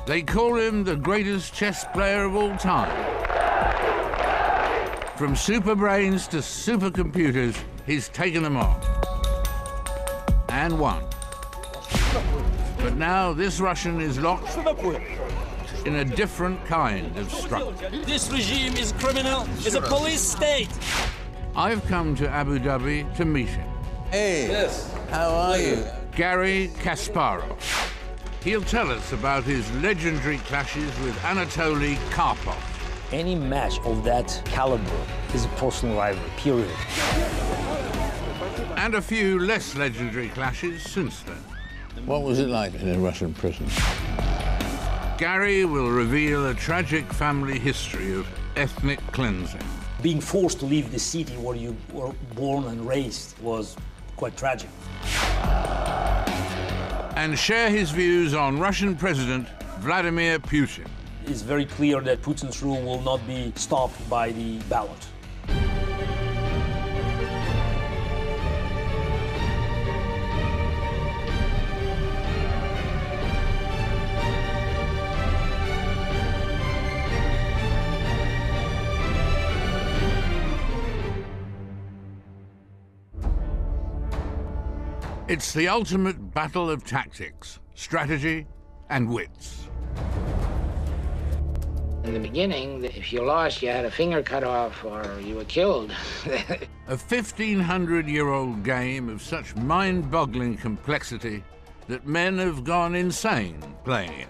They call him the greatest chess player of all time. From super brains to supercomputers, he's taken them on. And won. But now this Russian is locked in a different kind of struggle. This regime is criminal, is a police state. I've come to Abu Dhabi to meet him. Hey, yes. How are you? Garry Kasparov. He'll tell us about his legendary clashes with Anatoly Karpov. Any match of that caliber is a personal rivalry, period. And a few less legendary clashes since then. What was it like in a Russian prison? Garry will reveal a tragic family history of ethnic cleansing. Being forced to leave the city where you were born and raised was quite tragic. And share his views on Russian President Vladimir Putin. It's very clear that Putin's rule will not be stopped by the ballot. It's the ultimate battle of tactics, strategy, and wits. In the beginning, if you lost, you had a finger cut off or you were killed. A 1,500-year-old game of such mind-boggling complexity that men have gone insane playing it.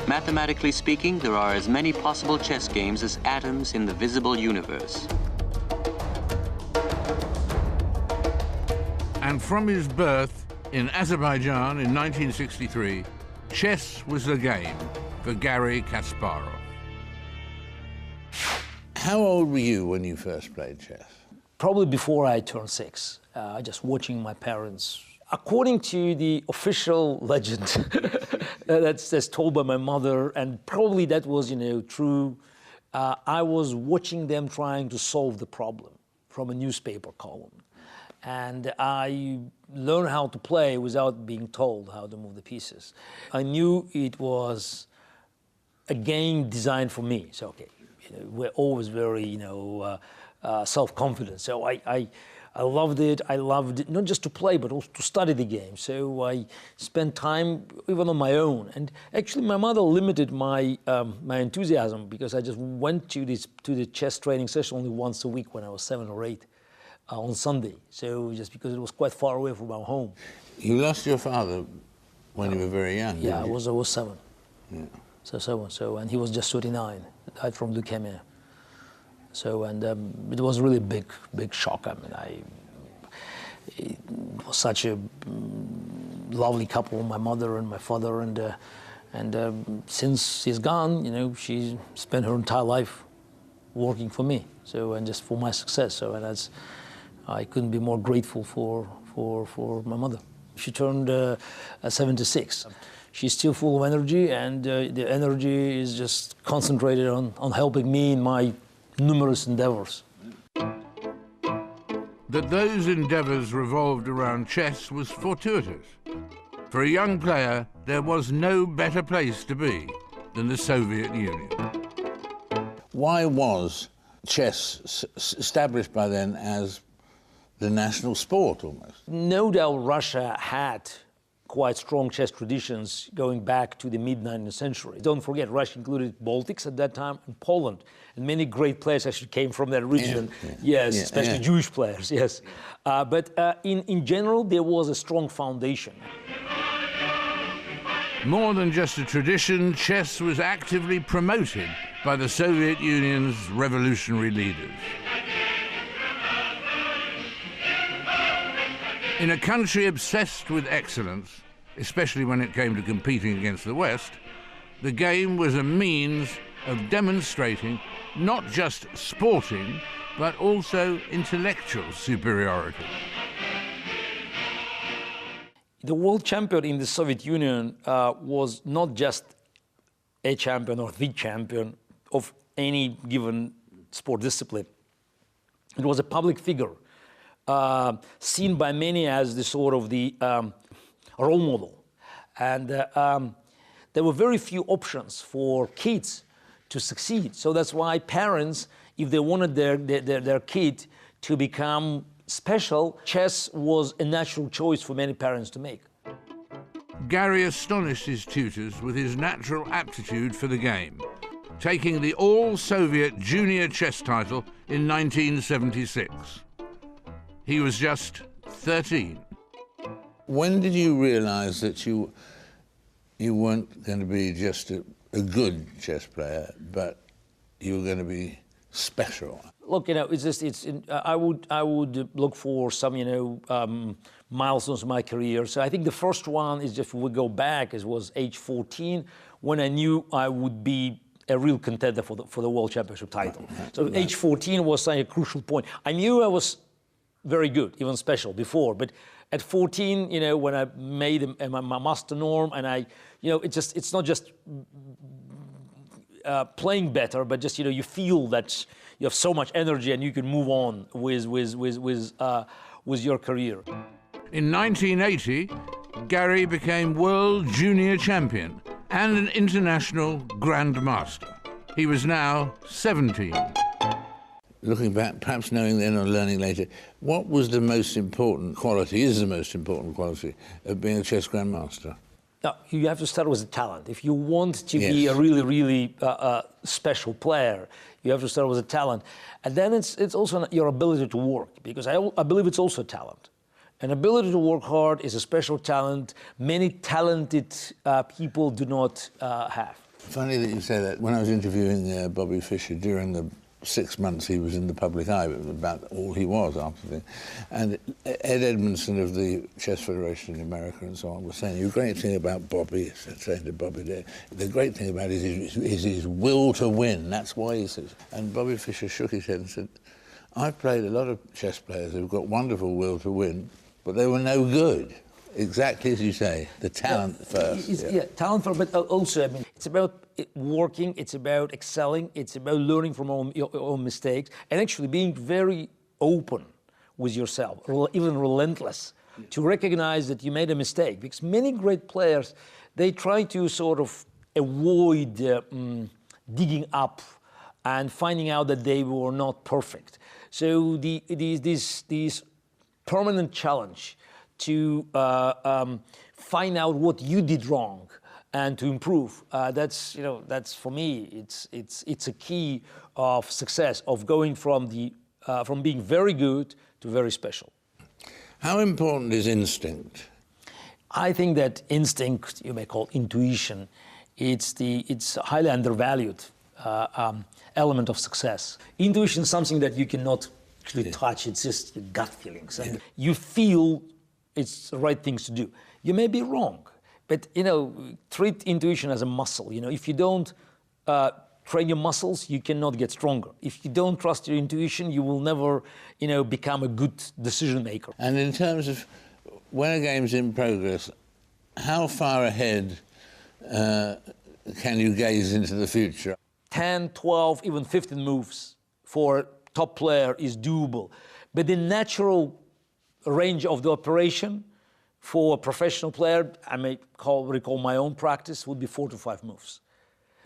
Mathematically speaking, there are as many possible chess games as atoms in the visible universe. And from his birth in Azerbaijan in 1963, chess was the game for Garry Kasparov. How old were you when you first played chess? Probably before I turned 6, just watching my parents. According to the official legend that's told by my mother, and probably that was, true, I was watching them trying to solve the problem from a newspaper column. And I learned how to play without being told how to move the pieces. I knew it was a game designed for me. So, okay, we're always very, self-confident. So I loved it. I loved it, not just to play, but also to study the game. So I spent time even on my own. And actually, my mother limited my enthusiasm because I just went to the chess training session only once a week when I was 7 or 8. On Sunday, so just because it was quite far away from our home. You lost your father when you were very young. Yeah, I was 7. Yeah. So 7. So and he was just 39. Died from leukemia. So and it was really a big shock. I mean, it was such a lovely couple, my mother and my father, and since he's gone, she spent her entire life working for me. So and just for my success. So and that's. I couldn't be more grateful for my mother. She turned 76. She's still full of energy, and the energy is just concentrated on helping me in my numerous endeavors. That those endeavors revolved around chess was fortuitous. For a young player, there was no better place to be than the Soviet Union. Why was chess established by then as the national sport, almost? No doubt Russia had quite strong chess traditions going back to the mid-19th century. Don't forget, Russia included Baltics at that time and Poland. And many great players actually came from that region. Yes, especially Jewish players, yes. But in general, there was a strong foundation. More than just a tradition, chess was actively promoted by the Soviet Union's revolutionary leaders. In a country obsessed with excellence, especially when it came to competing against the West, the game was a means of demonstrating not just sporting, but also intellectual superiority. The world champion in the Soviet Union was not just a champion or the champion of any given sport discipline. It was a public figure. Seen by many as the sort of the role model. And there were very few options for kids to succeed. So that's why parents, if they wanted their kid to become special, chess was a natural choice for many parents to make. Garry astonished his tutors with his natural aptitude for the game, taking the all-Soviet junior chess title in 1976. He was just 13. When did you realise that you weren't going to be just a good chess player, but you were going to be special? Look, I would look for some, milestones in my career. So I think the first one is, if we go back, it was age 14, when I knew I would be a real contender for the World Championship title. So age 14 was a crucial point. I knew I was very good, even special before, but at 14, when I made my master norm, and it's not just playing better, but just, you feel that you have so much energy and you can move on with your career. In 1980, Garry became world junior champion and an international grandmaster. He was now 17. Looking back, perhaps knowing then or learning later, what was the most important quality, is the most important quality of being a chess grandmaster? Now, you have to start with the talent. If you want to be a really, really special player, you have to start with the talent. And then it's also your ability to work, because I believe it's also talent. An ability to work hard is a special talent many talented people do not have. Funny that you say that. When I was interviewing Bobby Fischer during the 6 months he was in the public eye, it was about all he was after the... And Ed Edmondson of the Chess Federation in America and so on was saying, the great thing about Bobby, saying to Bobby there, the great thing about it is his will to win. That's why he says... And Bobby Fischer shook his head and said, I've played a lot of chess players who've got wonderful will to win, but they were no good. Exactly as you say, the talent first. Talent first, but also, it's about working, it's about excelling, it's about learning from your own mistakes, and actually being very open with yourself, even relentless, to recognize that you made a mistake. Because many great players, they try to sort of avoid digging up and finding out that they were not perfect. So these permanent challenge to find out what you did wrong and to improve. That's for me, it's a key of success, of going from being very good to very special. How important is instinct? I think that instinct, you may call intuition, it's a highly undervalued element of success. Intuition is something that you cannot actually touch. It's just your gut feelings, and you feel it's the right things to do. You may be wrong, but treat intuition as a muscle. If you don't train your muscles, you cannot get stronger. If you don't trust your intuition, you will never, become a good decision maker. And in terms of when a game's in progress, how far ahead can you gaze into the future? 10, 12, even 15 moves for a top player is doable, but the natural range of the operation for a professional player, I may recall my own practice, would be 4 to 5 moves.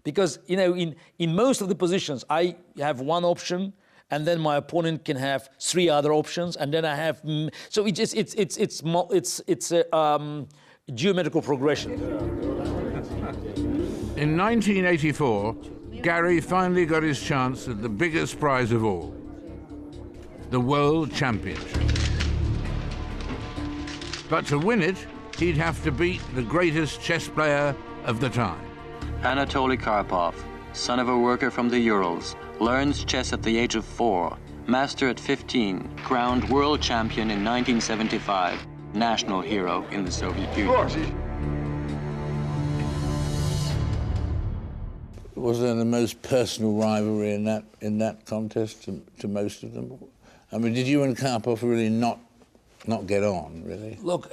Because, in most of the positions, I have one option, and then my opponent can have 3 other options, and then I have... So it's a geometrical progression. In 1984, Garry finally got his chance at the biggest prize of all, the World Championship. But to win it, he'd have to beat the greatest chess player of the time. Anatoly Karpov, son of a worker from the Urals, learns chess at the age of 4, master at 15, crowned world champion in 1975, national hero in the Soviet Union. Was there the most personal rivalry in that contest to most of them? I mean, did you and Karpov really not get on, really? Look,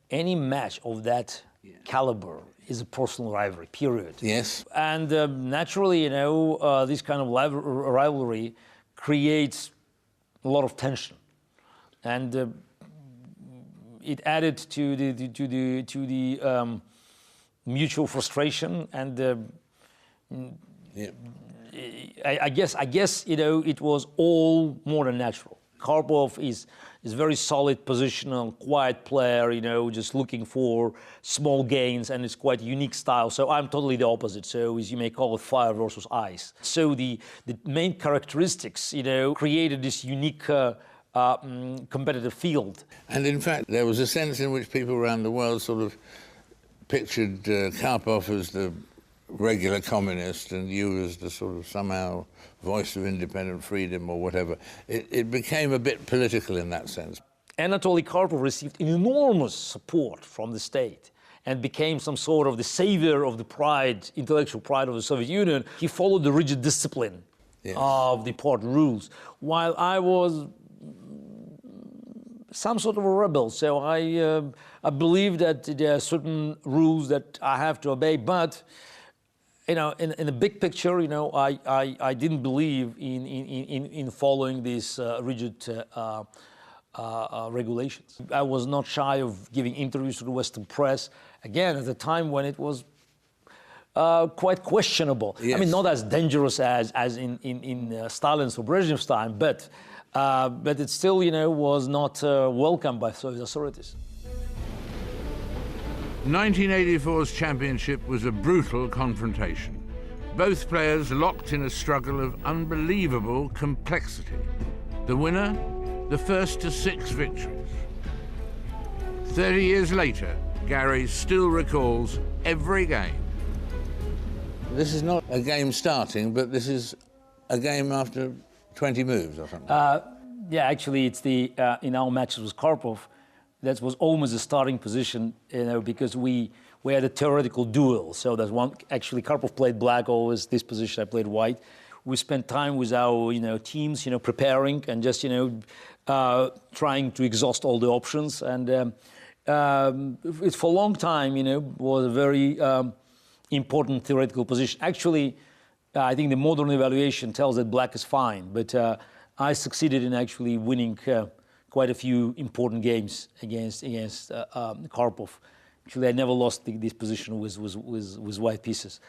any match of that caliber is a personal rivalry, period. Yes. And naturally, this kind of rivalry creates a lot of tension, and it added to the mutual frustration, and Yeah. I guess it was all more than natural. Karpov is very solid positional, quiet player, just looking for small gains, and it's quite a unique style. So I'm totally the opposite. So as you may call it, fire versus ice. So the main characteristics, created this unique competitive field. And in fact, there was a sense in which people around the world sort of pictured Karpov as the regular communist and you as the sort of somehow voice of independent freedom or whatever. It became a bit political in that sense. Anatoly Karpov received enormous support from the state and became some sort of the savior of the pride, intellectual pride of the Soviet Union. He followed the rigid discipline of the party rules, while I was some sort of a rebel. So I believe that there are certain rules that I have to obey, but in the big picture, I didn't believe in following these rigid regulations. I was not shy of giving interviews to the Western press, again, at a time when it was quite questionable. Yes. I mean, not as dangerous as in Stalin's or Brezhnev's time, but it still, was not welcomed by Soviet authorities. 1984's championship was a brutal confrontation. Both players locked in a struggle of unbelievable complexity. The winner, the first to 6 victories. 30 years later, Garry still recalls every game. This is not a game starting, but this is a game after 20 moves or something. Yeah, actually, it's in our matches with Karpov, that was almost a starting position, because we had a theoretical duel. So there's one, actually, Karpov played black always, this position, I played white. We spent time with our, teams, preparing and just, trying to exhaust all the options. And it, for a long time, was a very important theoretical position. Actually, I think the modern evaluation tells that black is fine, but I succeeded in actually winning quite a few important games against Karpov. Actually, I never lost this position with white pieces.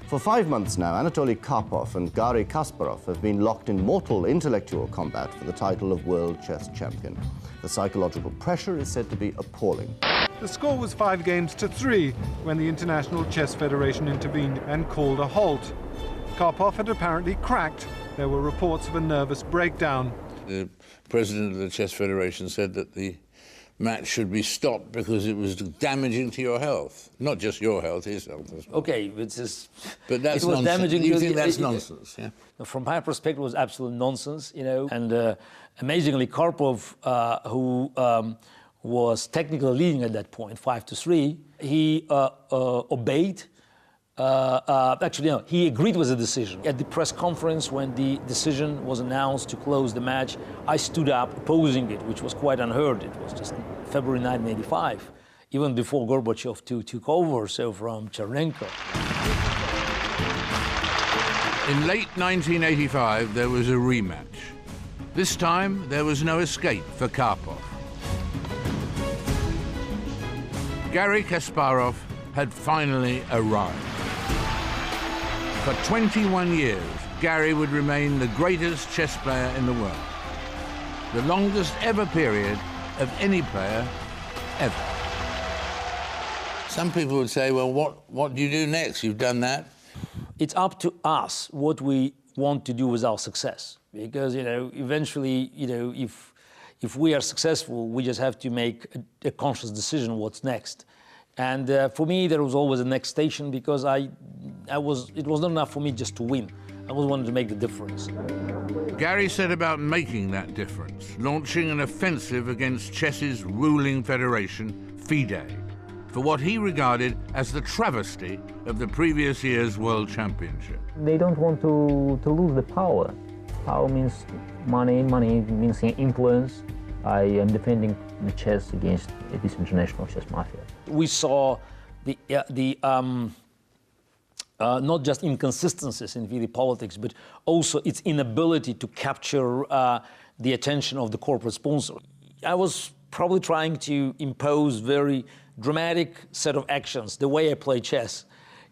For 5 months now, Anatoly Karpov and Garry Kasparov have been locked in mortal intellectual combat for the title of world chess champion. The psychological pressure is said to be appalling. The score was 5-3 when the International Chess Federation intervened and called a halt. Karpov had apparently cracked. There were reports of a nervous breakdown. The president of the Chess Federation said that the match should be stopped because it was damaging to your health. Not just your health, his health as well. Okay, but that's nonsense. damaging. You think that's nonsense, yeah? From my perspective, it was absolute nonsense, And amazingly, Karpov, who was technically leading at that point, 5-3, he obeyed. Actually, no, he agreed with the decision. At the press conference, when the decision was announced to close the match, I stood up opposing it, which was quite unheard. It was just February 1985, even before Gorbachev took over, so from Chernenko. In late 1985, there was a rematch. This time, there was no escape for Karpov. Garry Kasparov had finally arrived. For 21 years, Garry would remain the greatest chess player in the world. The longest ever period of any player ever. Some people would say, well, what do you do next? You've done that. It's up to us what we want to do with our success. Because, eventually, if we are successful, we just have to make a conscious decision what's next. And for me, there was always a next station because it was not enough for me just to win. I always wanted to make the difference. Garry set about making that difference, launching an offensive against chess's ruling federation, FIDE, for what he regarded as the travesty of the previous year's World Championship. They don't want to lose the power. Power means money, money means influence. I am defending the chess against this international chess mafia. We saw not just inconsistencies in the politics, but also its inability to capture the attention of the corporate sponsor. I was probably trying to impose very dramatic set of actions, the way I play chess,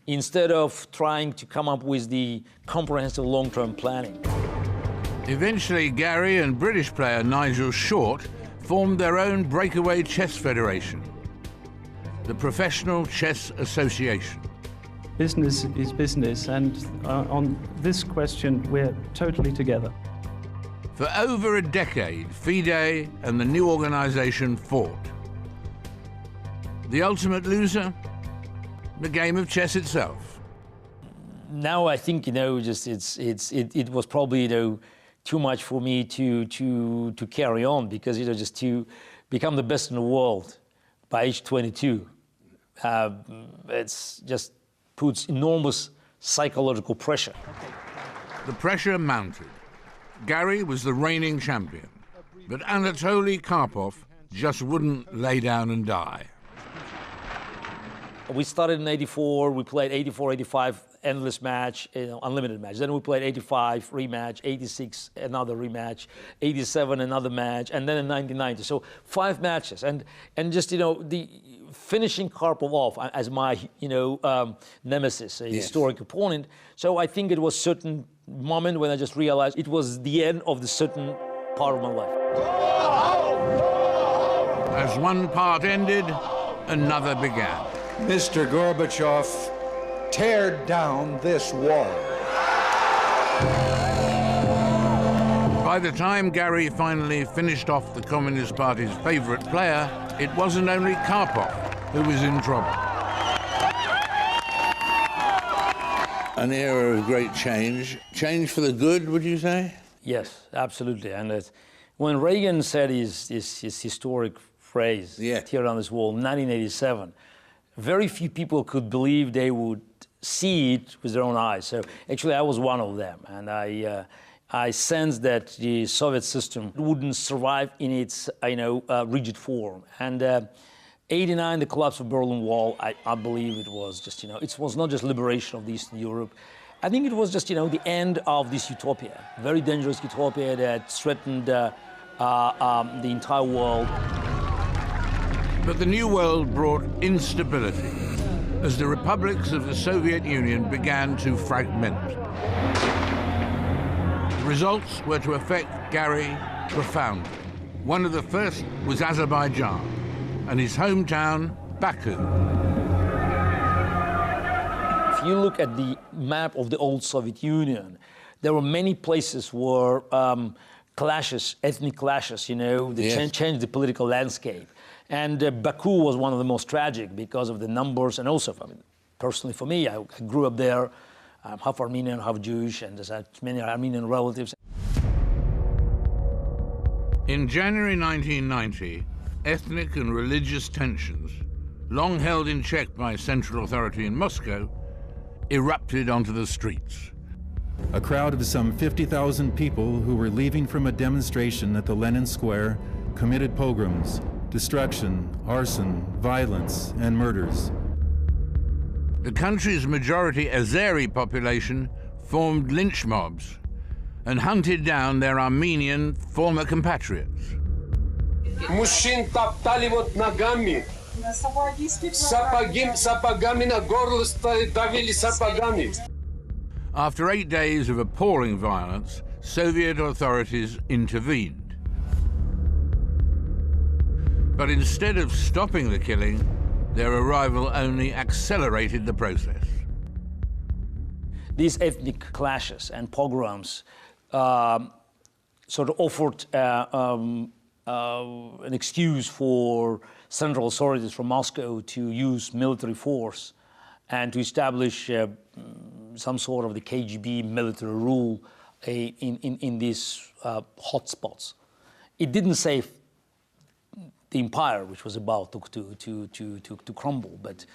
instead of trying to come up with the comprehensive long-term planning. Eventually, Garry and British player Nigel Short formed their own breakaway chess federation, the Professional Chess Association. Business is business, and on this question, we're totally together. For over a decade, FIDE and the new organisation fought. The ultimate loser? The game of chess itself. Now I think, it was probably, too much for me to carry on, because, just to become the best in the world by age 22, it's just puts enormous psychological pressure. The pressure mounted. Garry was the reigning champion, but Anatoly Karpov just wouldn't lay down and die. We started in 84, we played 84, 85, endless match, unlimited match. Then we played 85, rematch, 86, another rematch, 87, another match, and then in 1990. So 5 matches, and just, the finishing Karpov off as my, nemesis, a historic opponent. So I think it was a certain moment when I just realized it was the end of the certain part of my life. As one part ended, another began. Mr. Gorbachev, tear down this wall. By the time Garry finally finished off the Communist Party's favourite player, it wasn't only Karpov who was in trouble. An era of great change. Change for the good, would you say? Yes, absolutely. And when Reagan said his historic phrase, tear down this wall, 1987, very few people could believe they would see it with their own eyes. So actually I was one of them, and I sensed that the Soviet system wouldn't survive in its rigid form. And 89, the collapse of Berlin Wall, I believe it was just, it was not just liberation of Eastern Europe. I think it was just, the end of this utopia, very dangerous utopia that threatened the entire world. But the new world brought instability as the republics of the Soviet Union began to fragment. The results were to affect Garry profoundly. One of the first was Azerbaijan and his hometown, Baku. If you look at the map of the old Soviet Union, there were many places where clashes, ethnic clashes, changed the political landscape. And Baku was one of the most tragic because of the numbers, and also, personally for me, I grew up there. I'm half Armenian, half Jewish, and there's many Armenian relatives. In January 1990, ethnic and religious tensions, long held in check by central authority in Moscow, erupted onto the streets. A crowd of some 50,000 people who were leaving from a demonstration at the Lenin Square committed pogroms, destruction, arson, violence, and murders. The country's majority Azeri population formed lynch mobs and hunted down their Armenian former compatriots. Мужчин топтали вот ногами, сапогами на горло давили сапогами. After 8 days of appalling violence, Soviet authorities intervened. But instead of stopping the killing, their arrival only accelerated the process. These ethnic clashes and pogroms sort of offered an excuse for central authorities from Moscow to use military force and to establish some sort of the KGB military rule in these hotspots. It didn't save the empire, which was about to crumble, but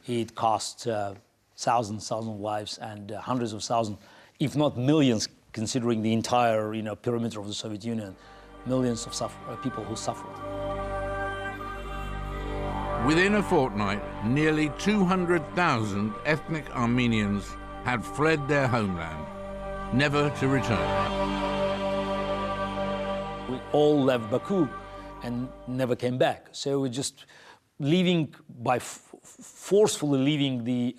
it cost thousands of lives and hundreds of thousands, if not millions, considering the entire perimeter of the Soviet Union, millions of people who suffered. Within a fortnight, nearly 200,000 ethnic Armenians had fled their homeland, never to return. We all left Baku, and never came back. So just leaving forcefully leaving the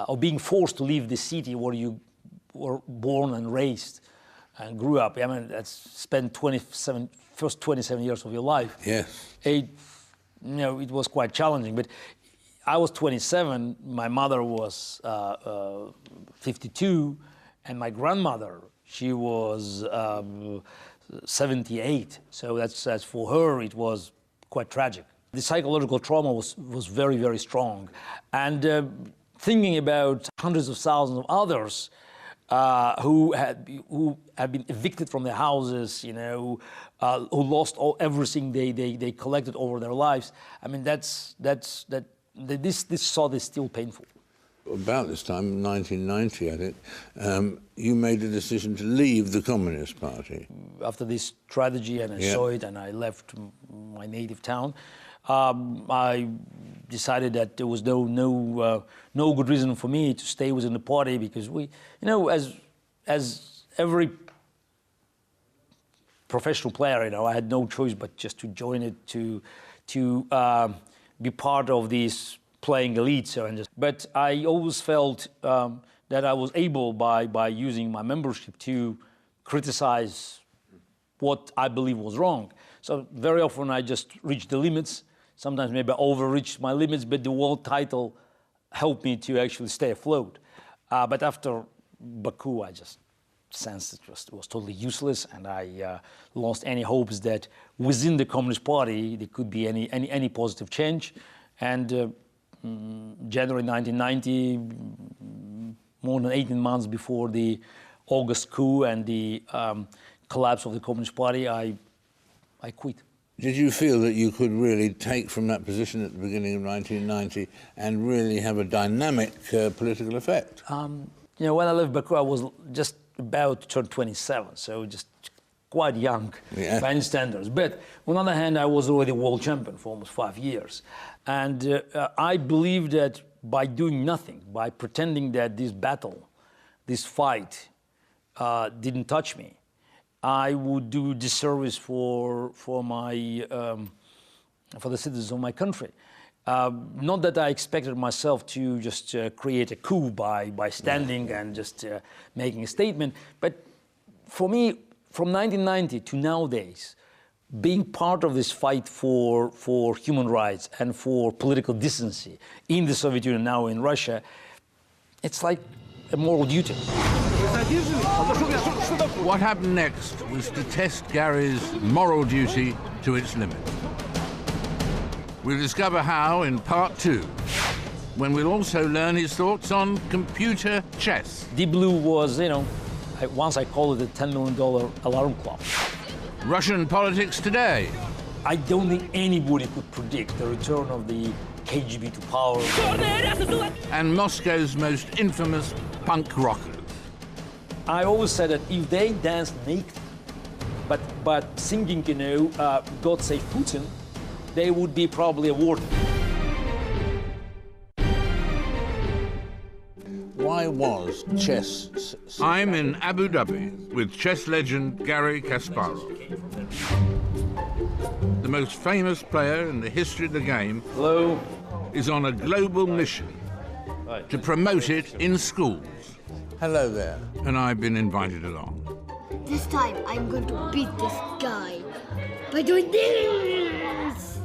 or being forced to leave the city where you were born and raised and grew up. I mean, that's spent first 27 years of your life. Yes. It was quite challenging. But I was 27. My mother was 52, and my grandmother, she was 78. So that's for her, it was quite tragic. The psychological trauma was very, very strong. And thinking about hundreds of thousands of others who have been evicted from their houses, who lost everything they collected over their lives. I mean, this thought is still painful. About this time, 1990, I think, you made a decision to leave the Communist Party. After this tragedy, and I saw it, and I left my native town, I decided that there was no good reason for me to stay within the party, because we, as every professional player, I had no choice but just to join it, to be part of this playing elite. But I always felt that I was able, by using my membership, to criticize what I believe was wrong. So very often I just reached the limits. Sometimes maybe I overreached my limits, but the world title helped me to actually stay afloat. But after Baku, I just sensed it was totally useless, and I lost any hopes that within the Communist Party there could be any positive change. And January 1990, more than 18 months before the August coup and the collapse of the Communist Party, I quit. Did you feel that you could really take from that position at the beginning of 1990 and really have a dynamic political effect? When I left Baku, I was just about to turn 27, so just quite young by any standards. But on the other hand, I was already world champion for almost 5 years. And I believe that by doing nothing, by pretending that this battle, this fight, didn't touch me, I would do disservice for the citizens of my country. Not that I expected myself to just create a coup by standing and just making a statement, but for me, from 1990 to nowadays, being part of this fight for human rights and for political decency in the Soviet Union, now in Russia, it's like a moral duty. What happened next was to test Garry's moral duty to its limit. We'll discover how in part 2, when we'll also learn his thoughts on computer chess. Deep Blue was, once I called it the $10 million alarm clock. Russian politics today. I don't think anybody could predict the return of the KGB to power. And Moscow's most infamous punk rockers. I always said that if they danced naked, but singing, God Save Putin, they would be probably awarded. Why was chess... I'm in Abu Dhabi with chess legend Garry Kasparov. The most famous player in the history of the game is on a global mission to promote it in schools. Hello there. And I've been invited along. This time I'm going to beat this guy by doing this!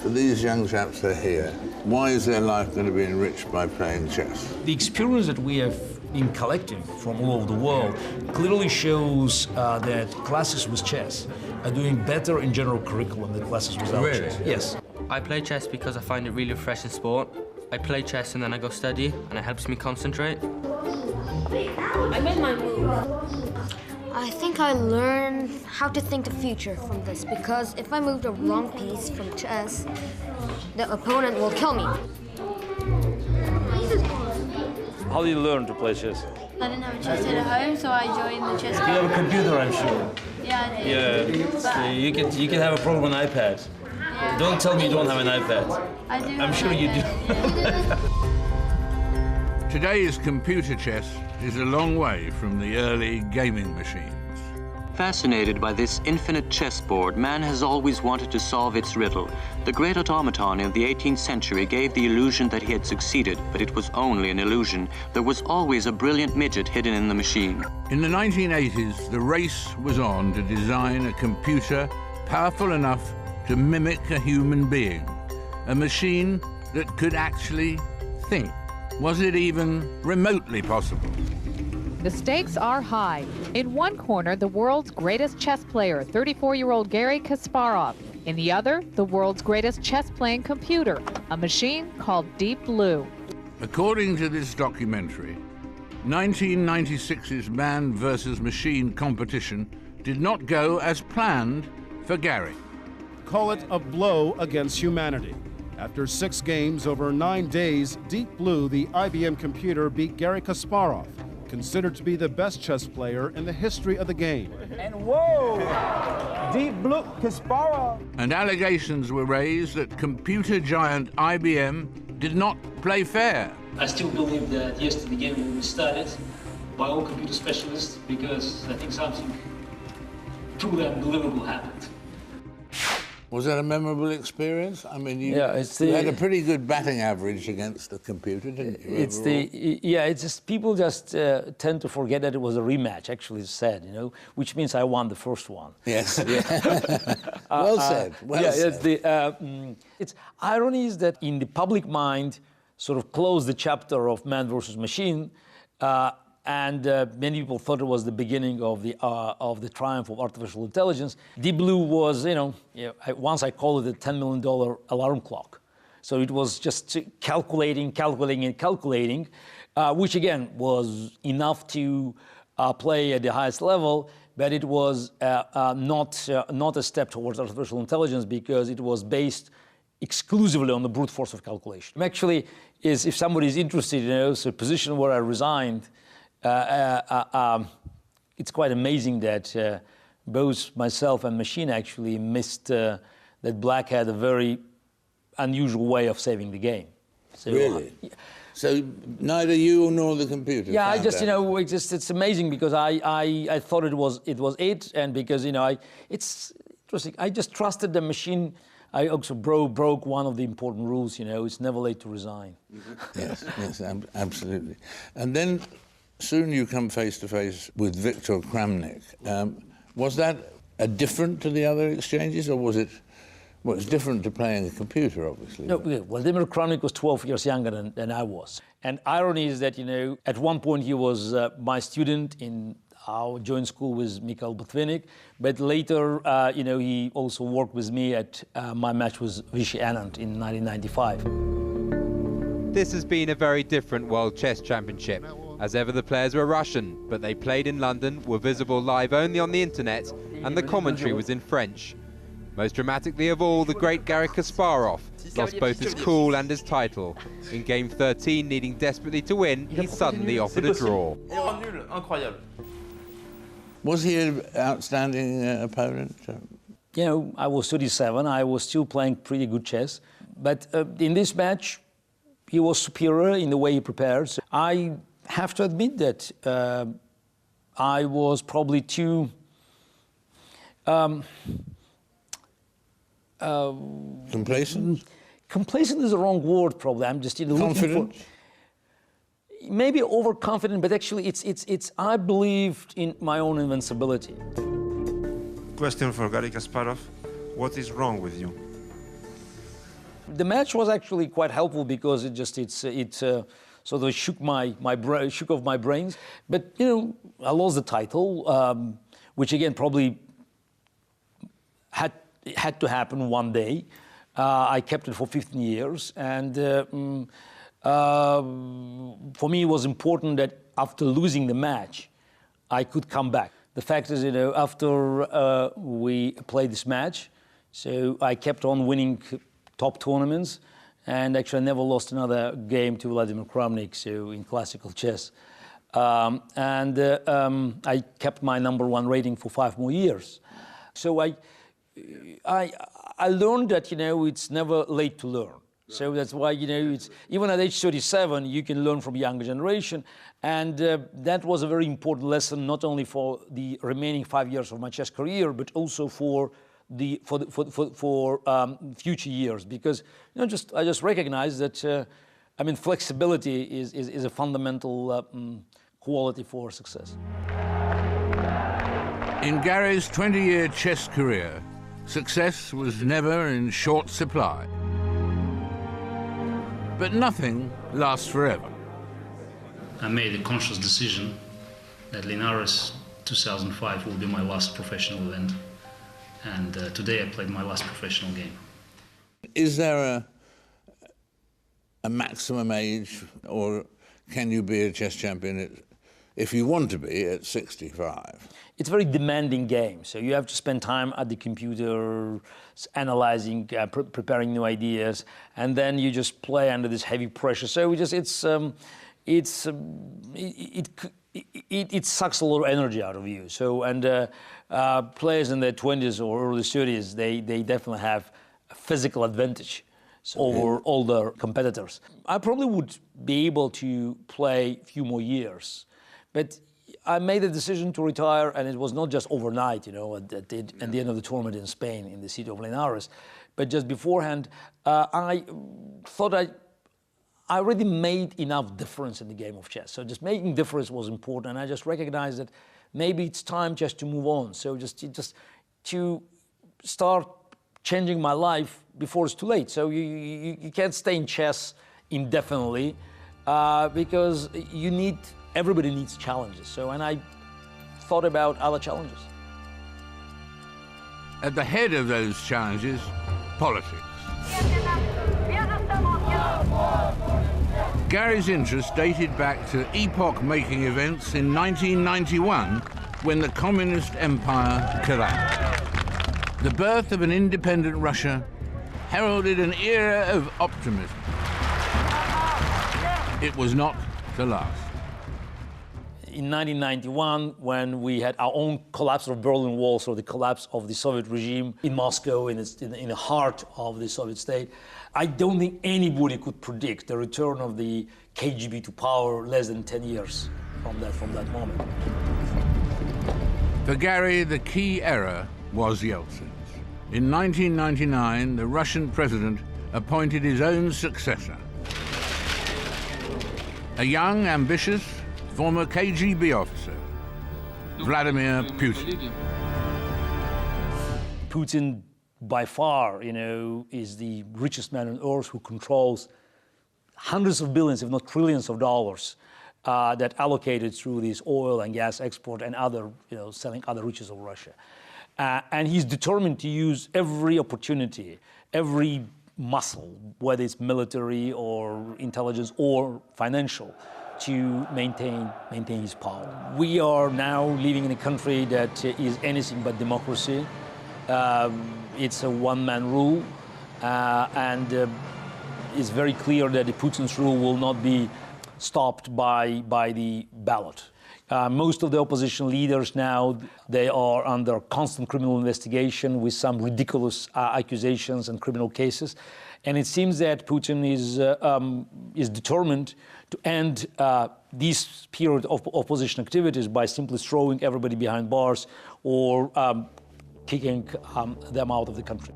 For these young chaps that are here, why is their life going to be enriched by playing chess? The experience that we have been collecting from all over the world clearly shows that classes with chess are doing better in general curriculum than classes without chess. Yes. I play chess because I find it really refreshing sport. I play chess and then I go study, and it helps me concentrate. I made my move. I think I learned how to think the future from this, because if I move the wrong piece from chess, the opponent will kill me. How do you learn to play chess? I didn't have a chess set at home, so I joined the chess club. You have a computer, I'm sure. Yeah, I did. Yeah, you can have a program on iPad. Yeah. Don't tell me you don't have an iPad. I do. I'm sure you do. Today's computer chess is a long way from the early gaming machines. Fascinated by this infinite chessboard, man has always wanted to solve its riddle. The great automaton of the 18th century gave the illusion that he had succeeded, but it was only an illusion. There was always a brilliant midget hidden in the machine. In the 1980s, the race was on to design a computer powerful enough to mimic a human being, a machine that could actually think. Was it even remotely possible? The stakes are high. In one corner, the world's greatest chess player, 34-year-old Garry Kasparov. In the other, the world's greatest chess-playing computer, a machine called Deep Blue. According to this documentary, 1996's man versus machine competition did not go as planned for Garry. Call it a blow against humanity. After 6 games over 9 days, Deep Blue, the IBM computer, beat Garry Kasparov, considered to be the best chess player in the history of the game. And whoa! Deep Blue, Kasparov! And allegations were raised that computer giant IBM did not play fair. I still believe that yesterday game was started by all computer specialists because I think something truly unbelievable happened. Was that a memorable experience? I mean, you Yeah, you had a pretty good batting average against the computer, didn't you? It's just people just tend to forget that it was a rematch. Actually, it's said, which means I won the first one. Yes. Yeah. Well said. Well said. It's irony is that in the public mind, sort of closed the chapter of man versus machine, and many people thought it was the beginning of the triumph of artificial intelligence. Deep Blue was, once I called it a $10 million alarm clock. So it was just calculating, which again was enough to play at the highest level, but it was not a step towards artificial intelligence because it was based exclusively on the brute force of calculation. Actually, if somebody is interested, it's a position where I resigned. It's quite amazing that both myself and machine actually missed that black had a very unusual way of saving the game. So, really? So neither you nor the computer. Yeah, I just it's amazing because I thought it was it, and because it's interesting. I just trusted the machine. I also broke one of the important rules. It's never late to resign. Yes, absolutely. And then soon you come face to face with Viktor Kramnik. Was that different to the other exchanges, or was it? Well, it's different to playing a computer, obviously. No, Vladimir Kramnik was 12 years younger than I was. And irony is that, at one point he was my student in our joint school with Mikhail Botvinnik, but later, he also worked with me at my match with Vishy Anand in 1995. This has been a very different World Chess Championship. As ever, the players were Russian, but they played in London, were visible live only on the internet, and the commentary was in French. Most dramatically of all, the great Garry Kasparov lost both his cool and his title. In game 13, needing desperately to win, he suddenly offered a draw. Was he an outstanding opponent? I was 37, I was still playing pretty good chess. But in this match, he was superior in the way he prepared. So I have to admit that I was probably too... complacent? Complacent is the wrong word, probably. I'm just confident. Maybe overconfident, but actually, it's. I believed in my own invincibility. Question for Garry Kasparov: what is wrong with you? The match was actually quite helpful because it sort of shook off my brains. But I lost the title, which again probably had to happen one day. I kept it for 15 years, and for me it was important that after losing the match, I could come back. The fact is, after we played this match, so I kept on winning top tournaments, and actually I never lost another game to Vladimir Kramnik, so in classical chess. I kept my #1 rating for 5 more years. So I learned that, it's never late to learn. So that's why, it's, even at age 37, you can learn from younger generation. And that was a very important lesson, not only for the remaining 5 years of my chess career, but also for future years. Because, I just recognize that, flexibility is a fundamental quality for success. In Garry's 20-year chess career, success was never in short supply. But nothing lasts forever. I made a conscious decision that Linares 2005 will be my last professional event. And today I played my last professional game. Is there a maximum age, or can you be a chess champion if you want to be at 65? It's a very demanding game, so you have to spend time at the computer, analyzing, preparing new ideas, and then you just play under this heavy pressure. So it sucks a lot of energy out of you. So, and players in their 20s or early 30s, they definitely have a physical advantage over older competitors. I probably would be able to play a few more years, but I made a decision to retire, and it was not just overnight, at the end of the tournament in Spain, in the city of Linares, but just beforehand, I thought I already made enough difference in the game of chess. So just making difference was important, and I just recognized that maybe it's time just to move on. So just to start changing my life before it's too late. So you can't stay in chess indefinitely because everybody needs challenges. So, and I thought about other challenges. At the head of those challenges, politics. Garry's interest dated back to epoch-making events in 1991, when the communist empire collapsed. The birth of an independent Russia heralded an era of optimism. It was not to last. In 1991, when we had our own collapse of Berlin Wall, so the collapse of the Soviet regime in Moscow, in the heart of the Soviet state, I don't think anybody could predict the return of the KGB to power less than 10 years from that moment. For Garry, the key error was Yeltsin's. In 1999, the Russian president appointed his own successor, a young, ambitious, former KGB officer, Vladimir Putin. Putin, by far, is the richest man on earth, who controls hundreds of billions, if not trillions of dollars that allocated through this oil and gas export and other, selling other riches of Russia. And he's determined to use every opportunity, every muscle, whether it's military or intelligence or financial, to maintain his power. We are now living in a country that is anything but democracy. It's a one-man rule, and it's very clear that the Putin's rule will not be stopped by the ballot. Most of the opposition leaders now, they are under constant criminal investigation with some ridiculous accusations and criminal cases. And it seems that Putin is determined to end this period of opposition activities by simply throwing everybody behind bars or kicking them out of the country.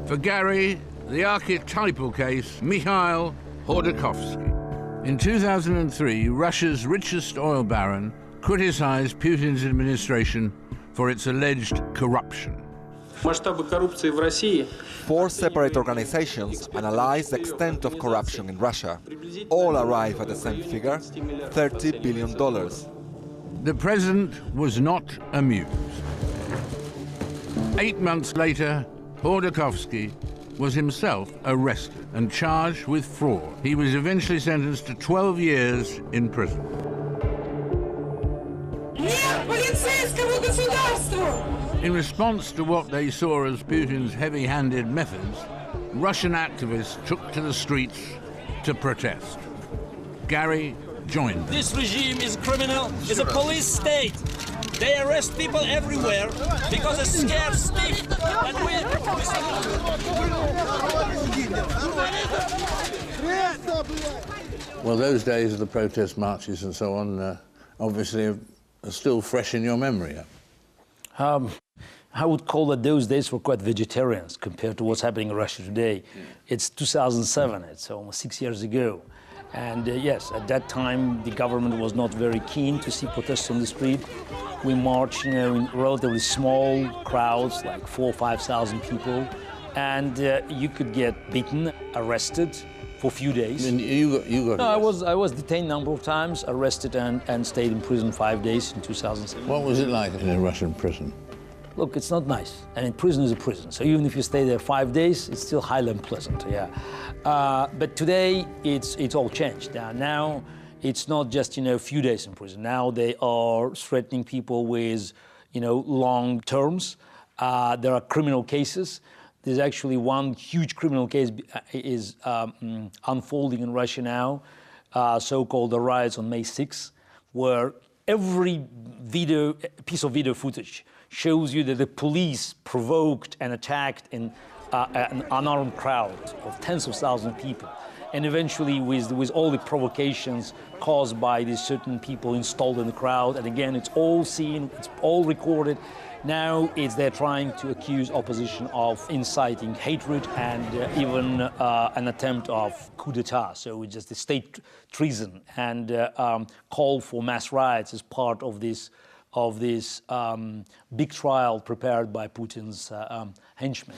For Garry, the archetypal case, Mikhail Khodorkovsky. In 2003, Russia's richest oil baron criticized Putin's administration for its alleged corruption. Four separate organizations analyze the extent of corruption in Russia. All arrive at the same figure, $30 billion. The president was not amused. 8 months later, Khodorkovsky was himself arrested and charged with fraud. He was eventually sentenced to 12 years in prison. In response to what they saw as Putin's heavy-handed methods, Russian activists took to the streets to protest. Garry joined them. This regime is criminal, is a police state. They arrest people everywhere because they're scared stiff. And Well, those days of the protest marches and so on, obviously are still fresh in your memory. I would call that those days were quite vegetarians compared to what's happening in Russia today. It's 2007, it's almost 6 years ago. And yes, at that time, the government was not very keen to see protests on the street. We marched, in relatively small crowds, like 4,000 or 5,000 people. And you could get beaten, arrested for a few days. And you got No, I was detained a number of times, arrested and stayed in prison 5 days in 2007. What was it like in a Russian prison? Look, it's not nice. I mean, prison is a prison. So even if you stay there 5 days, it's still highly unpleasant, yeah. But today, it's all changed. Now, it's not just, a few days in prison. Now they are threatening people with, long terms. There are criminal cases. There's actually one huge criminal case is unfolding in Russia now, so-called the riots on May 6th, where every piece of video footage shows you that the police provoked and attacked an unarmed crowd of tens of thousands of people. And eventually, with all the provocations caused by these certain people installed in the crowd, and again, it's all seen, it's all recorded. Now they're trying to accuse opposition of inciting hatred and even an attempt of coup d'etat, so it's just a state treason, and call for mass riots as part of this big trial prepared by Putin's henchmen.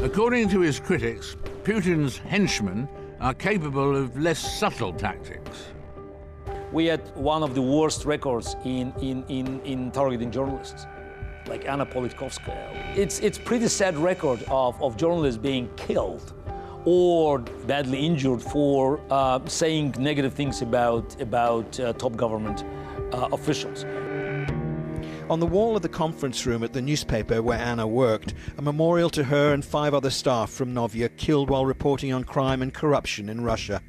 According to his critics, Putin's henchmen are capable of less subtle tactics. We had one of the worst records in targeting journalists, like Anna Politkovskaya. It's pretty sad record of journalists being killed or badly injured for saying negative things about top government officials. On the wall of the conference room at the newspaper where Anna worked, a memorial to her and 5 other staff from Novia killed while reporting on crime and corruption in Russia.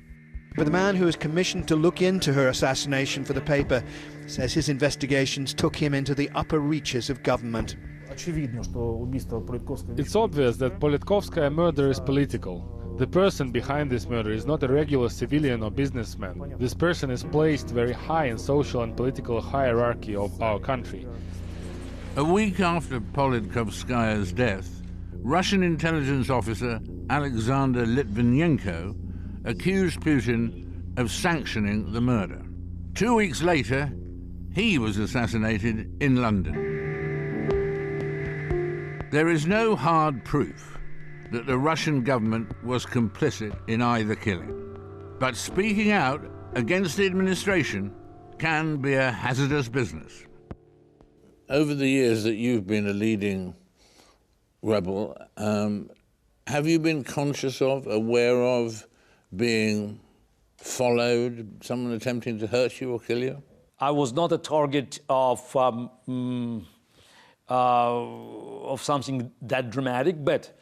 But the man who was commissioned to look into her assassination for the paper says his investigations took him into the upper reaches of government. It's obvious that Politkovskaya murder is political. The person behind this murder is not a regular civilian or businessman. This person is placed very high in social and political hierarchy of our country. A week after Politkovskaya's death, Russian intelligence officer Alexander Litvinenko accused Putin of sanctioning the murder. 2 weeks later, he was assassinated in London. There is no hard proof that the Russian government was complicit in either killing. But speaking out against the administration can be a hazardous business. Over the years that you've been a leading rebel, have you been conscious of, aware of, being followed, someone attempting to hurt you or kill you? I was not a target of something that dramatic, but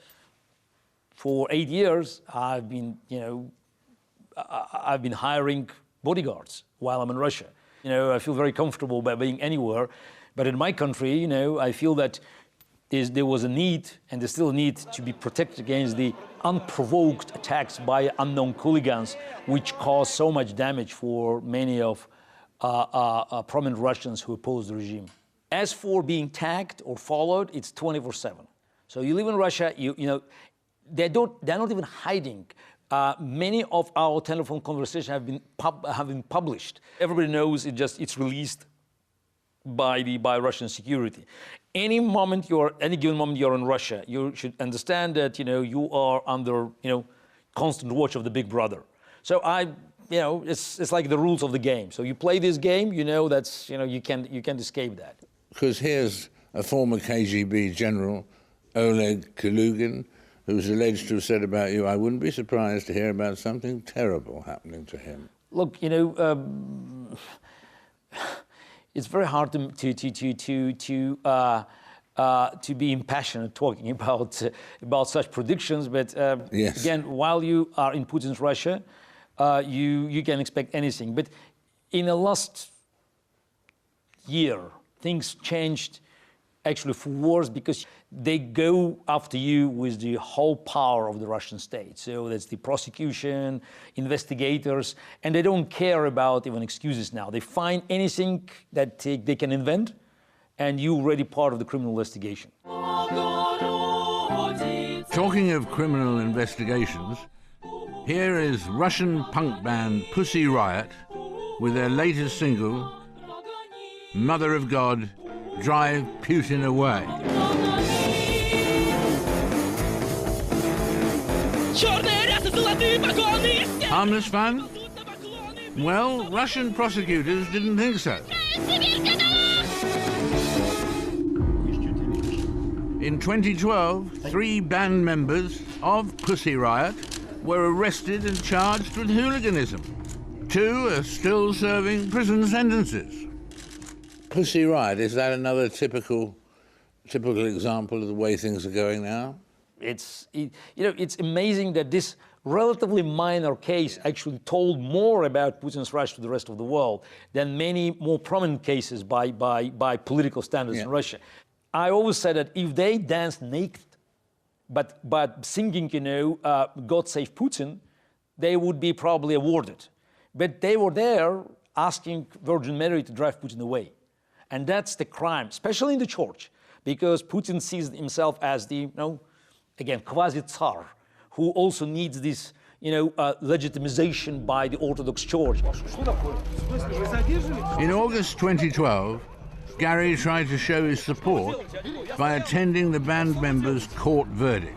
for 8 years, I've been hiring bodyguards while I'm in Russia. I feel very comfortable by being anywhere, but in my country, I feel that there was a need, and there's still a need, to be protected against the unprovoked attacks by unknown hooligans, which cause so much damage for many of prominent Russians who oppose the regime. As for being tagged or followed, it's 24/7. So you live in Russia, they're not even hiding. Many of our telephone conversations have been published. Everybody knows it's released by Russian security. Any given moment you're in Russia, you should understand that you are under constant watch of the big brother. So it's like the rules of the game. So you play this game, that's you can't escape that. Because here's a former KGB general, Oleg Kalugin, who's alleged to have said about you, I wouldn't be surprised to hear about something terrible happening to him. Look, it's very hard to be impassioned talking about such predictions. But yes. Again, while you are in Putin's Russia, you can expect anything. But in the last year, things changed actually for worse, because they go after you with the whole power of the Russian state. So that's the prosecution, investigators, and they don't care about even excuses now. They find anything that they can invent, and you're already part of the criminal investigation. Talking of criminal investigations, here is Russian punk band Pussy Riot with their latest single, Mother of God, Drive Putin Away. Harmless fun? Well, Russian prosecutors didn't think so. In 2012, 3 band members of Pussy Riot were arrested and charged with hooliganism. 2 are still serving prison sentences. Pussy Riot, is that another typical example of the way things are going now? It's amazing that this relatively minor case actually told more about Putin's Russia to the rest of the world than many more prominent cases by political standards in Russia. I always said that if they danced naked, but singing, God Save Putin, they would be probably awarded. But they were there asking Virgin Mary to drive Putin away. And that's the crime, especially in the church, because Putin sees himself as the, again, quasi-tsar, who also needs this, legitimization by the Orthodox Church. In August 2012, Garry tried to show his support by attending the band members' court verdict.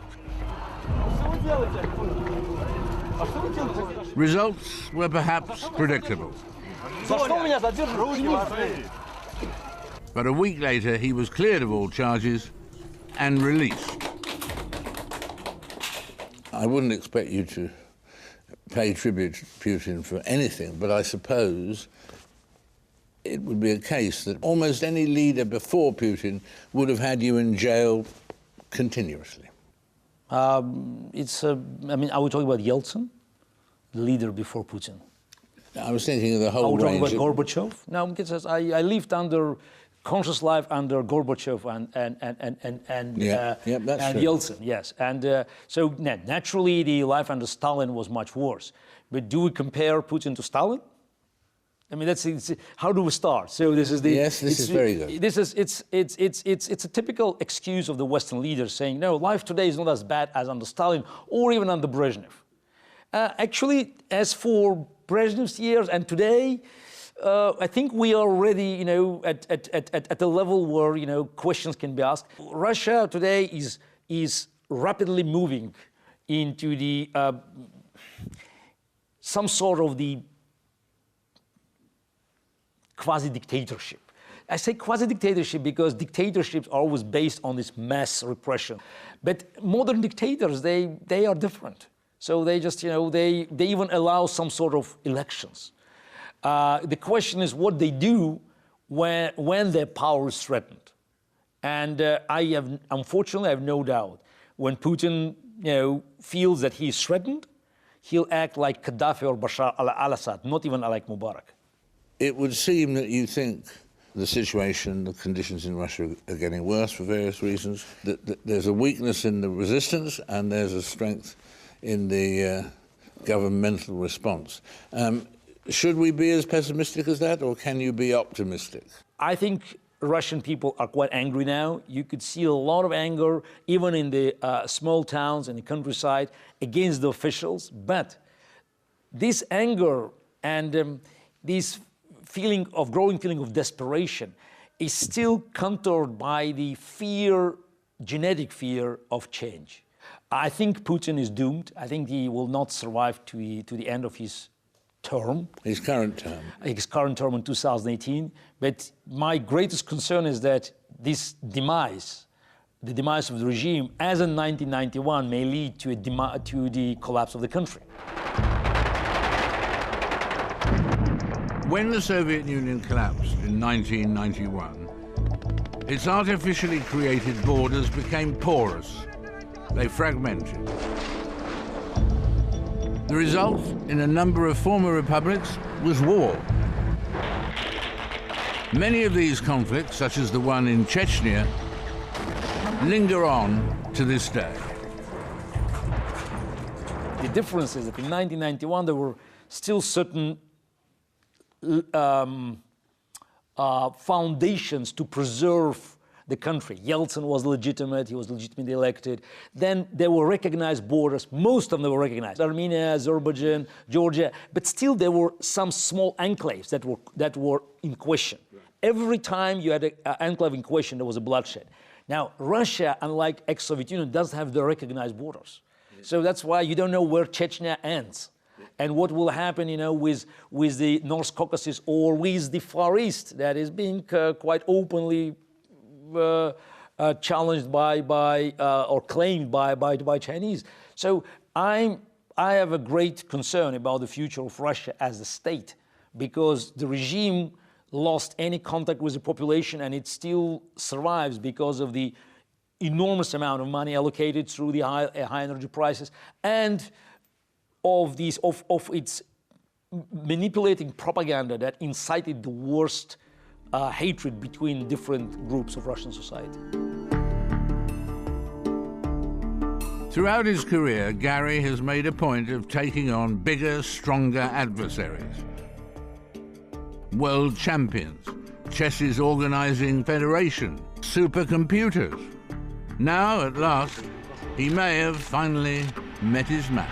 Results were perhaps predictable. But a week later, he was cleared of all charges and released. I wouldn't expect you to pay tribute to Putin for anything, but I suppose it would be a case that almost any leader before Putin would have had you in jail continuously. Are we talking about Yeltsin, the leader before Putin? I was thinking of the whole range. Are we talking about Gorbachev? No, because I lived under conscious life under Gorbachev and Yeltsin, yes. And so naturally, the life under Stalin was much worse. But do we compare Putin to Stalin? I mean, how do we start? So this is this is very good. It's a typical excuse of the Western leaders saying, no, life today is not as bad as under Stalin or even under Brezhnev. Actually, as for Brezhnev's years and today, I think we are already, at a level where, questions can be asked. Russia today is rapidly moving into the some sort of the quasi-dictatorship. I say quasi-dictatorship because dictatorships are always based on this mass repression. But modern dictators, they are different. So they just, they even allow some sort of elections. The question is what they do when their power is threatened. And unfortunately, I have no doubt, when Putin, feels that he is threatened, he'll act like Gaddafi or Bashar al-Assad, not even like Mubarak. It would seem that you think the situation, the conditions in Russia are getting worse for various reasons, that there's a weakness in the resistance and there's a strength in the governmental response. Should we be as pessimistic as that, or can you be optimistic? I think Russian people are quite angry now. You could see a lot of anger, even in the small towns and the countryside, against the officials. But this anger and this growing feeling of desperation is still countered by the genetic fear of change. I think Putin is doomed. I think he will not survive to the end of his term. His current term. His current term in 2018. But my greatest concern is that this demise, the demise of the regime, as in 1991, may lead to the collapse of the country. When the Soviet Union collapsed in 1991, its artificially created borders became porous. They fragmented. The result in a number of former republics was war. Many of these conflicts, such as the one in Chechnya, linger on to this day. The difference is that in 1991 there were still certain foundations to preserve the country. Yeltsin was legitimate, he was legitimately elected. Then there were recognized borders, most of them were recognized. Armenia, Azerbaijan, Georgia, but still there were some small enclaves that were in question. Every time you had an enclave in question, there was a bloodshed. Now, Russia, unlike ex-Soviet Union, doesn't have the recognized borders. So that's why you don't know where Chechnya ends. And what will happen, with the North Caucasus or with the Far East that is being quite openly challenged or claimed by Chinese. So I have a great concern about the future of Russia as a state, because the regime lost any contact with the population, and it still survives because of the enormous amount of money allocated through the high energy prices and of its manipulating propaganda that incited the worst hatred between different groups of Russian society. Throughout his career, Garry has made a point of taking on bigger, stronger adversaries. World champions, chess's organizing federation, supercomputers. Now, at last, he may have finally met his match.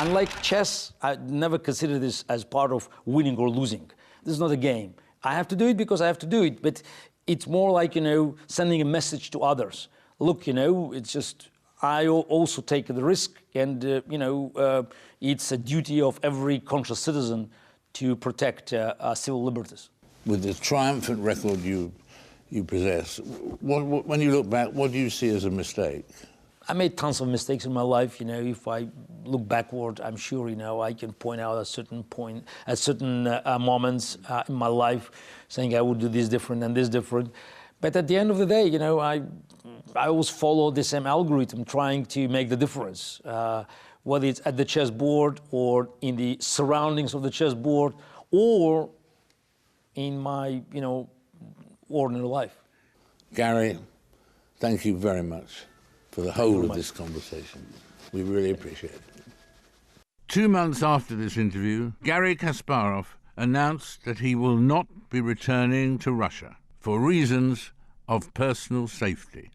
Unlike chess, I never consider this as part of winning or losing. This is not a game. I have to do it because I have to do it, but it's more like, sending a message to others. Look, it's just, I also take the risk, and, it's a duty of every conscious citizen to protect civil liberties. With the triumphant record you possess, when you look back, what do you see as a mistake? I made tons of mistakes in my life. If I look backward, I'm sure, I can point out at certain moments in my life, saying I would do this different and this different. But at the end of the day, I always follow the same algorithm, trying to make the difference, whether it's at the chessboard or in the surroundings of the chessboard or in my, ordinary life. Garry, thank you very much for the whole of this conversation. We really appreciate it. 2 months after this interview, Garry Kasparov announced that he will not be returning to Russia for reasons of personal safety.